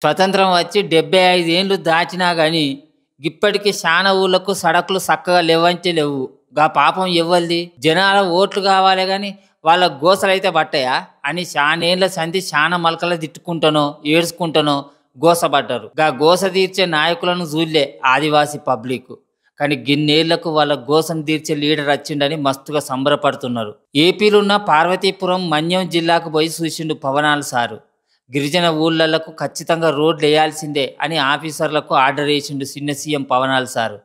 స్వతంత్రం వచ్చి 75 ఏండ్లు దాటినా గాని ఇప్పటికి శానా ఊళ్ళకు సడకులు సక్కగా లేవంటే లేవు. గా పాపం ఎవ్వలిది? జనాల ఓట్లు కావాలే గాని వాళ్ళ గోసలైతే పట్టయా అని శానేండ్ల సంధి శానా మలకల తిట్టుకుంటానో ఏడ్చుకుంటానో గోసపడ్డారు. గా గోస తీర్చే నాయకులను జూల్లే ఆదివాసీ పబ్లిక్. కానీ గిన్నేళ్లకు వాళ్ళ గోసను తీర్చే లీడర్ వచ్చిండని మస్తుగా సంబరపడుతున్నారు. ఏపీలున్న పార్వతీపురం మన్యం జిల్లాకు పోయి చూసిండు పవనాలు సారు. గిరిజన ఊళ్ళకు ఖచ్చితంగా రోడ్లు వేయాల్సిందే అని ఆఫీసర్లకు ఆర్డర్ వేసిండు చిన్న సీఎం పవనాలు సారు.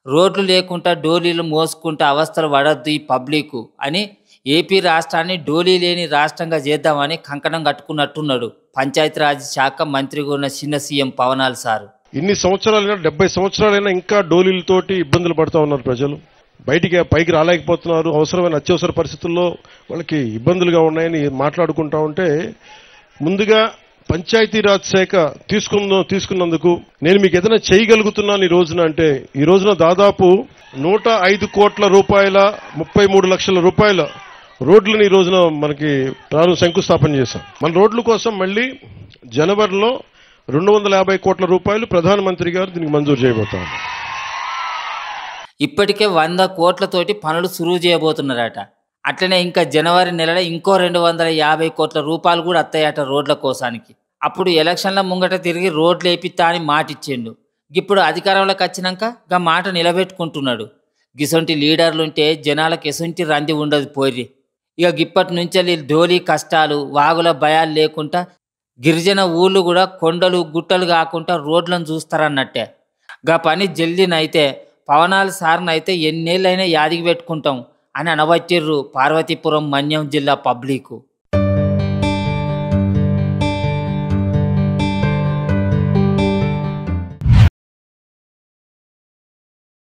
రోడ్లు లేకుండా డోలీలు మోసుకుంటూ అవస్థలు పడొద్దు ఈ పబ్లిక్ అని ఏపీ రాష్ట్రాన్ని డోలీ లేని రాష్ట్రంగా చేద్దామని కంకణం కట్టుకున్నట్టున్నాడు పంచాయతీరాజ్ శాఖ మంత్రిగా ఉన్న చిన్న సీఎం పవనాలు సారు. ఇన్ని సంవత్సరాలైనా 70 సంవత్సరాలైనా ఇంకా డోలీలతోటి ఇబ్బందులు పడుతూ ఉన్నారు ప్రజలు. పైకి రాలేకపోతున్నారు. అవసరమైన అత్యవసర పరిస్థితుల్లో వాళ్ళకి ఇబ్బందులుగా ఉన్నాయని మాట్లాడుకుంటా ఉంటే, ముందుగా పంచాయతీరాజ్ శాఖ తీసుకున్నందుకు నేను మీకు ఏదైనా చేయగలుగుతున్నాను ఈ రోజున అంటే, ఈ రోజున దాదాపు 105 కోట్ల రూపాయల 33 లక్షల రూపాయల రోడ్లను ఈ రోజున మనకి శంకుస్థాపన చేశాం. మన రోడ్ల కోసం మళ్ళీ జనవరిలో 250 కోట్ల రూపాయలు ప్రధానమంత్రి గారు దీనికి మంజూరు చేయబోతారు. ఇప్పటికే 100 కోట్లతోటి పనులు సురువు చేయబోతున్నారట. అట్లనే ఇంకా జనవరి నెలలో ఇంకో 250 కోట్ల రూపాయలు కూడా వస్తాయట రోడ్ల కోసానికి. అప్పుడు ఎలక్షన్ల ముంగట తిరిగి రోడ్లు వేపిస్తా అని మాటిచ్చిండు. ఇప్పుడు అధికారంలోకి వచ్చినాక గా మాట నిలబెట్టుకుంటున్నాడు. గిసొంటి లీడర్లుంటే జనాలకు ఎసొంటి రంది ఉండదు పోయి. ఇక ఇప్పటి నుంచి డోలీ కష్టాలు వాగుల భయాలు లేకుండా గిరిజన ఊళ్ళు కూడా కొండలు గుట్టలు కాకుండా రోడ్లను చూస్తారన్నట్టే. గా పని జల్దీనైతే పవనాలు సార్నైతే ఎన్నేళ్ళైనా యాదికి పెట్టుకుంటాం అని అనబట్టిర్రు పార్వతీపురం మన్యం జిల్లా పబ్లిక్.